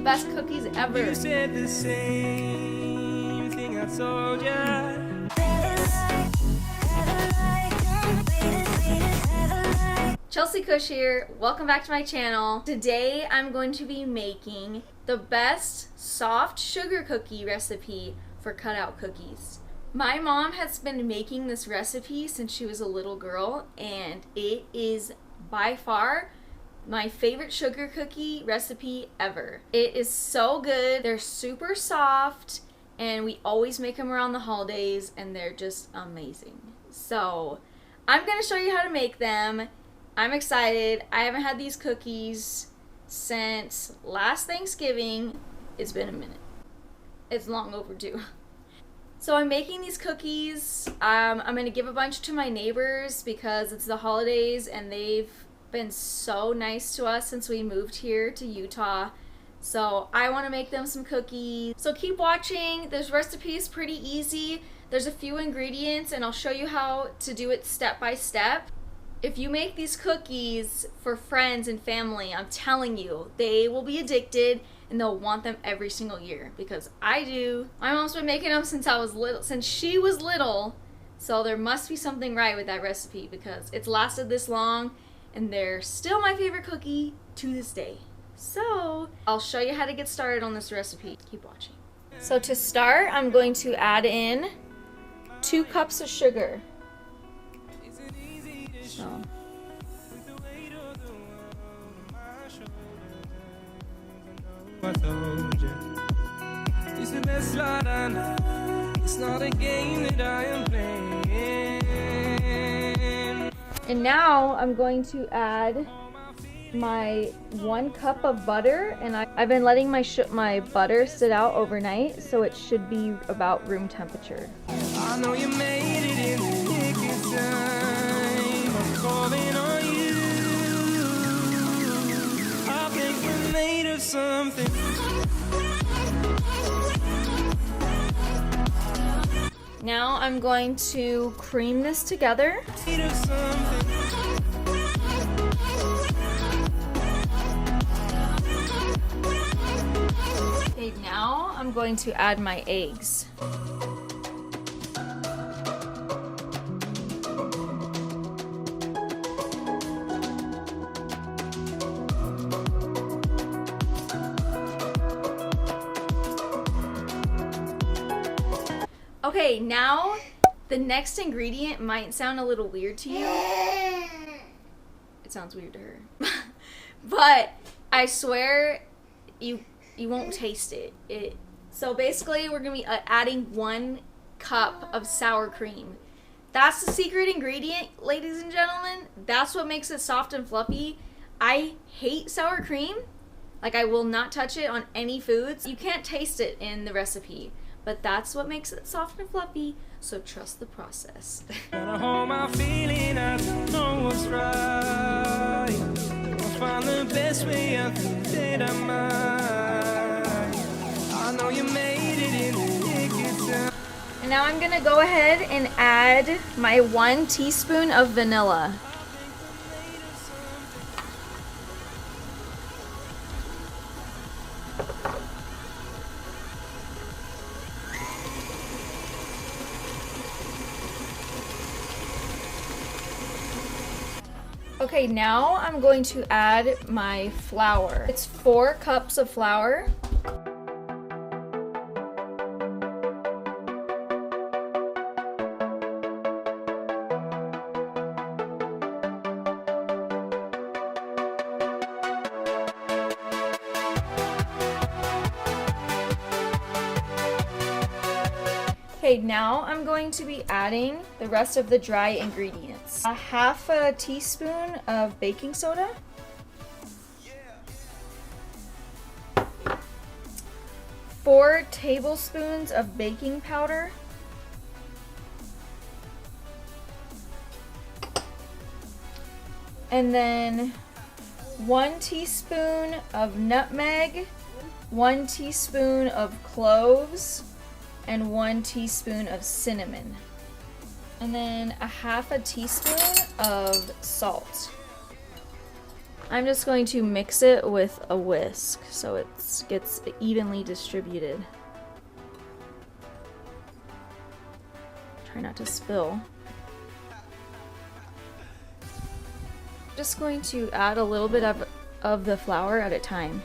best cookies ever. You said the same thing I told ya. Chelsea Cush here. Welcome back to my channel. Today I'm going to be making the best soft sugar cookie recipe for cutout cookies. My mom has been making this recipe since she was a little girl, and it is by far my favorite sugar cookie recipe ever. It is so good. They're super soft, and we always make them around the holidays, and they're just amazing. So I'm gonna show you how to make them. I'm excited. I haven't had these cookies since last Thanksgiving. It's been a minute. It's long overdue. So I'm making these cookies. I'm gonna give a bunch to my neighbors because it's the holidays and they've been so nice to us since we moved here to Utah. So I want to make them some cookies. So keep watching. This recipe is pretty easy. There's a few ingredients and I'll show you how to do it step by step. If you make these cookies for friends and family, I'm telling you, they will be addicted and they'll want them every single year because I do. My mom's been making them since she was little. So there must be something right with that recipe because it's lasted this long and they're still my favorite cookie to this day. So I'll show you how to get started on this recipe. Keep watching. So to start, I'm going to add in 2 cups of sugar. So. I told you, it's the best slide I know. It's not a game that I am playing. And now I'm going to add my 1 cup of butter, and I've been letting my butter sit out overnight, so it should be about room temperature. I know you made it in the nick of time. I'm calling on you. I think we're made of something. Now I'm going to cream this together. Made of something. Okay, now I'm going to add my eggs. Okay, now the next ingredient might sound a little weird to you. It sounds weird to her. But I swear you won't taste it. So basically we're going to be adding 1 cup of sour cream. That's the secret ingredient, ladies and gentlemen. That's what makes it soft and fluffy. I hate sour cream. Like, I will not touch it on any foods. You can't taste it in the recipe. But that's what makes it soft and fluffy, so trust the process. Gotta hold my feeling, I don't know what's right. I'll find the best way out the that I might. I know you made it in the nick of time. And now I'm gonna go ahead and add my 1 teaspoon of vanilla. Okay, now I'm going to add my flour. It's 4 cups of flour. Okay, now I'm going to be adding the rest of the dry ingredients. A half a teaspoon of baking soda. 4 tablespoons of baking powder. And then 1 teaspoon of nutmeg, 1 teaspoon of cloves, and 1 teaspoon of cinnamon. And then a half a teaspoon of salt. I'm just going to mix it with a whisk so it gets evenly distributed. Try not to spill. Just going to add a little bit of the flour at a time.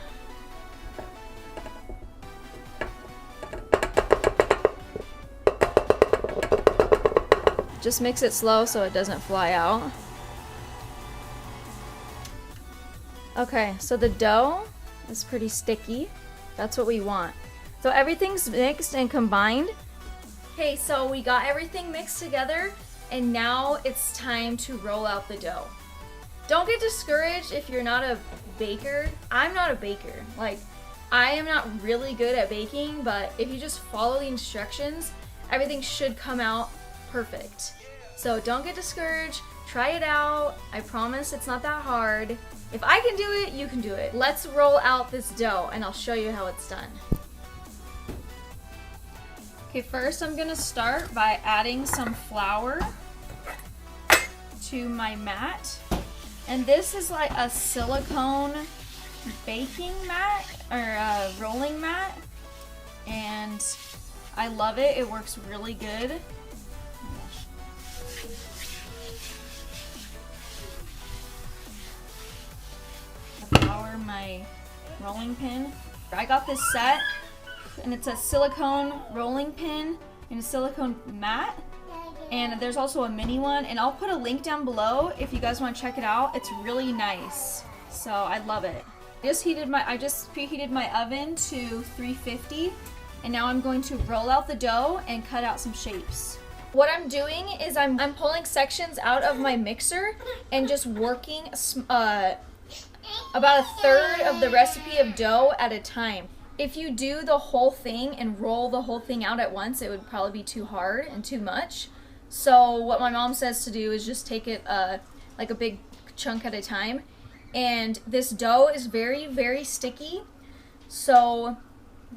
Just mix it slow so it doesn't fly out. Okay, so the dough is pretty sticky. That's what we want. So everything's mixed and combined. Okay, so we got everything mixed together, and now it's time to roll out the dough. Don't get discouraged if you're not a baker. I'm not a baker. Like, I am not really good at baking, but if you just follow the instructions, everything should come out perfect. So don't get discouraged. Try it out. I promise it's not that hard. If I can do it, you can do it. Let's roll out this dough and I'll show you how it's done. Okay, first I'm gonna start by adding some flour to my mat. And this is like a silicone baking mat or a rolling mat. And I love it. It works really good. Flour my rolling pin. I got this set and it's a silicone rolling pin and a silicone mat, and there's also a mini one, and I'll put a link down below if you guys want to check it out. It's really nice, so I love it. I just preheated my oven to 350, and now I'm going to roll out the dough and cut out some shapes. What I'm doing is I'm pulling sections out of my mixer and just working about a third of the recipe of dough at a time. If you do the whole thing and roll the whole thing out at once, it would probably be too hard and too much. So what my mom says to do is just take it like a big chunk at a time. And this dough is very, very sticky. So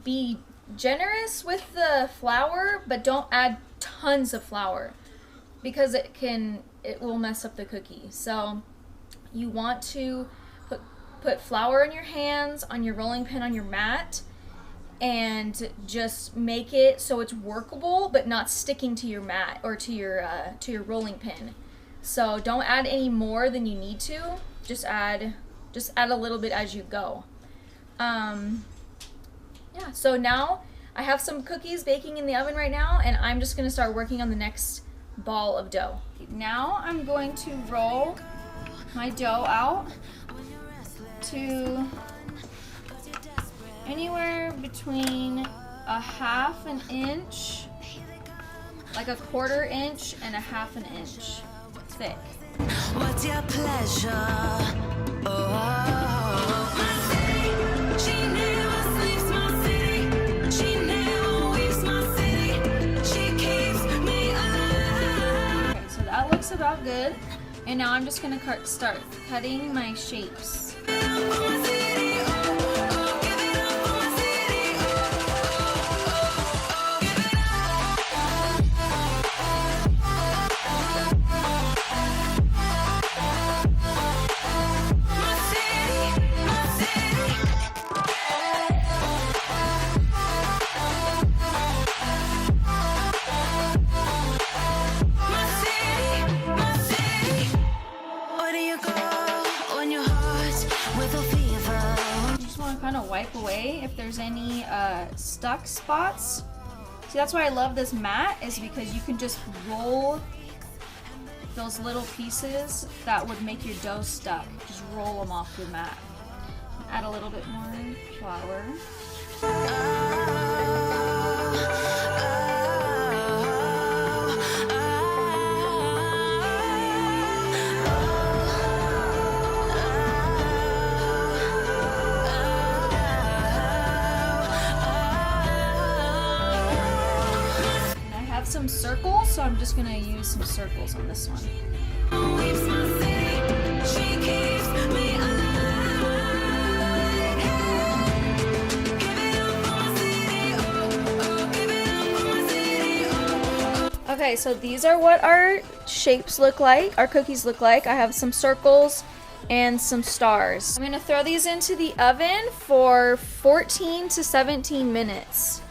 be generous with the flour, but don't add tons of flour because it will mess up the cookie. So you want to put flour in your hands, on your rolling pin, on your mat, and just make it so it's workable but not sticking to your mat or to your rolling pin. So don't add any more than you need to. Just add a little bit as you go. Yeah, so now I have some cookies baking in the oven right now, and I'm just gonna start working on the next ball of dough. Now I'm going to roll my dough out to anywhere between a half an inch, like a quarter inch, and a half an inch thick. What's your pleasure? She never sleeps my city. She never weeps my city. She keeps me alive. Okay, so that looks about good. And now I'm just gonna start cutting my shapes. Wipe away if there's any stuck spots. See, that's why I love this mat, is because you can just roll those little pieces that would make your dough stuck. Just roll them off your mat. Add a little bit more flour. Some circles, so I'm just going to use some circles on this one. Okay, so these are what our shapes look like, our cookies look like. I have some circles and some stars. I'm gonna throw these into the oven for 14 to 17 minutes.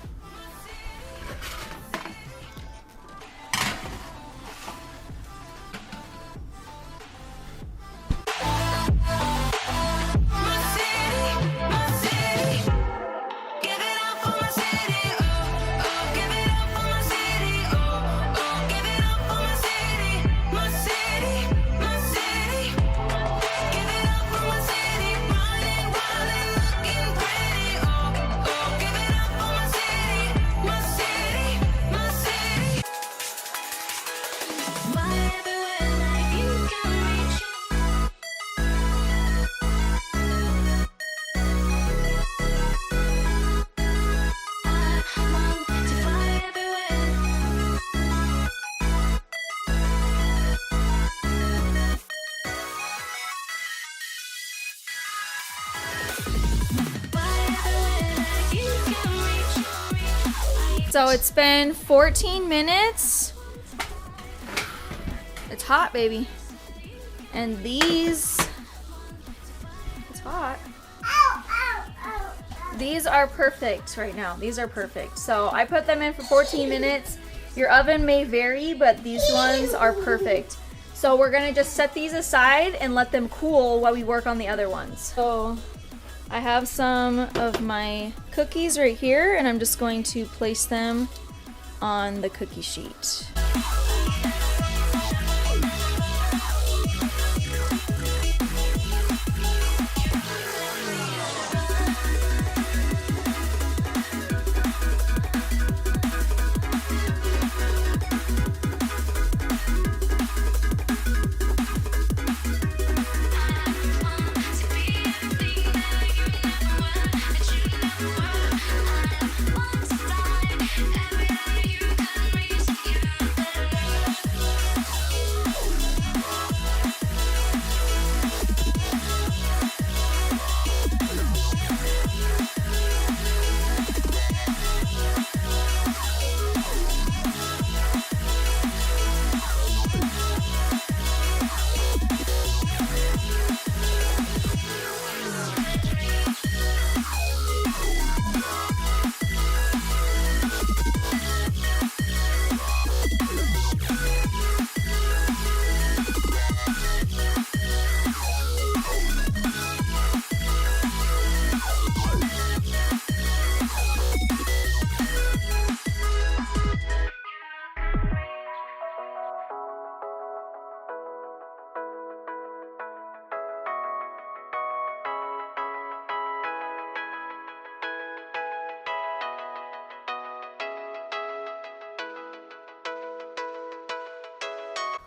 So it's been 14 minutes. It's hot, baby. And these, it's hot. These are perfect right now. These are perfect. So I put them in for 14 minutes. Your oven may vary, but these ones are perfect. So we're gonna just set these aside and let them cool while we work on the other ones. So I have some of my cookies right here, and I'm just going to place them on the cookie sheet.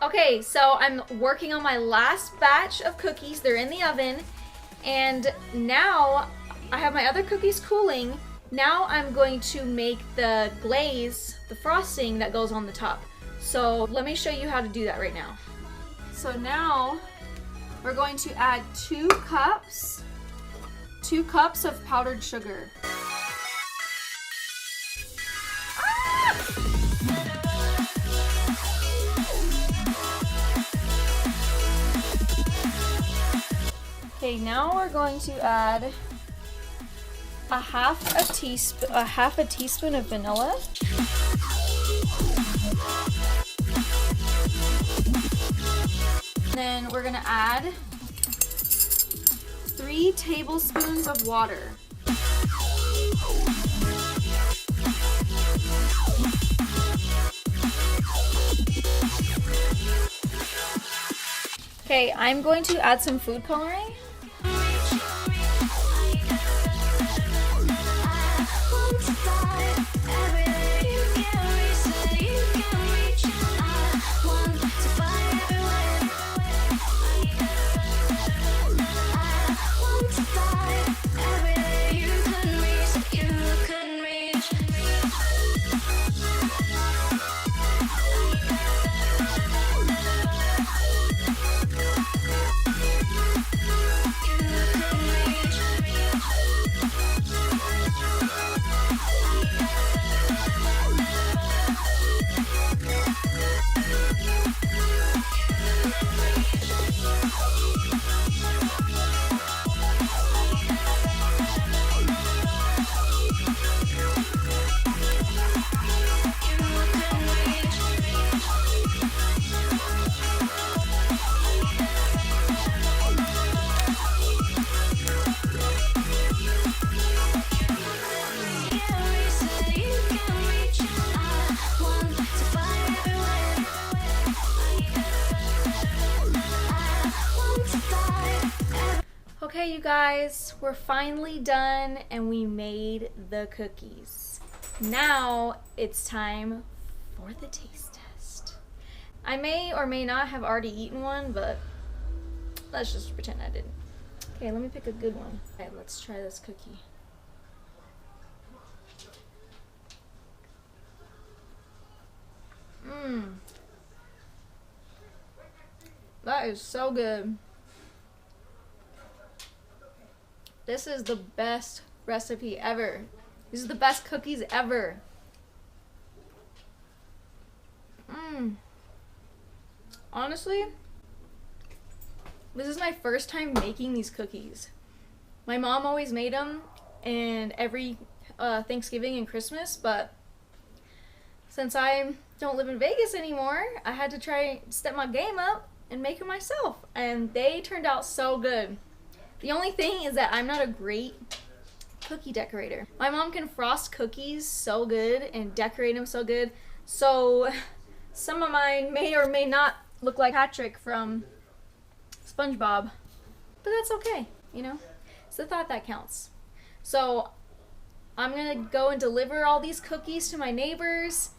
Okay, so I'm working on my last batch of cookies. They're in the oven, and now I have my other cookies cooling. Now I'm going to make the glaze, the frosting that goes on the top. So let me show you how to do that right now. So now we're going to add 2 cups of powdered sugar. Okay, now we're going to add a half a teaspoon of vanilla. Then we're gonna add 3 tablespoons of water. Okay, I'm going to add some food coloring. Okay, you guys, we're finally done and we made the cookies. Now it's time for the taste test. I may or may not have already eaten one, but let's just pretend I didn't. Okay, let me pick a good one. Okay, let's try this cookie. That is so good. This is the best recipe ever. This is the best cookies ever. Honestly, this is my first time making these cookies. My mom always made them and every Thanksgiving and Christmas, but since I don't live in Vegas anymore, I had to try step my game up and make them myself, and they turned out so good. The only thing is that I'm not a great cookie decorator. My mom can frost cookies so good and decorate them so good, so some of mine may or may not look like Patrick from SpongeBob, but that's okay, you know? It's the thought that counts. So I'm gonna go and deliver all these cookies to my neighbors,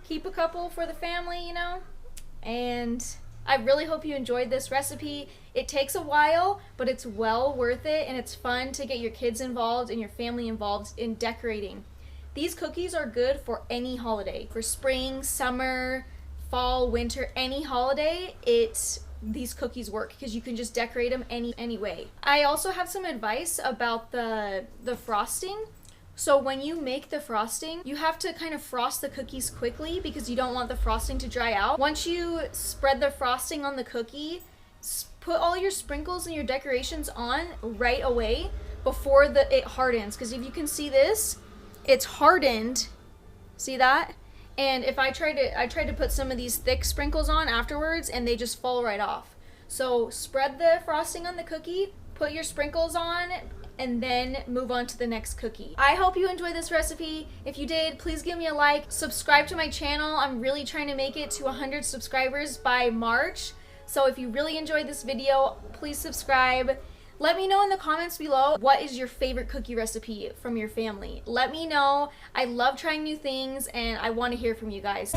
keep a couple for the family, you know? And I really hope you enjoyed this recipe. It takes a while, but it's well worth it, and it's fun to get your kids involved and your family involved in decorating. These cookies are good for any holiday. For spring, summer, fall, winter, any holiday, these cookies work because you can just decorate them any way. I also have some advice about the frosting. So when you make the frosting, you have to kind of frost the cookies quickly because you don't want the frosting to dry out. Once you spread the frosting on the cookie, put all your sprinkles and your decorations on right away before it hardens. Because if you can see this, it's hardened. See that? And if I tried to put some of these thick sprinkles on afterwards and they just fall right off. So spread the frosting on the cookie, put your sprinkles on, and then move on to the next cookie. I hope you enjoyed this recipe. If you did, please give me a like. Subscribe to my channel. I'm really trying to make it to 100 subscribers by March. So if you really enjoyed this video, please subscribe. Let me know in the comments below, what is your favorite cookie recipe from your family? Let me know. I love trying new things and I want to hear from you guys.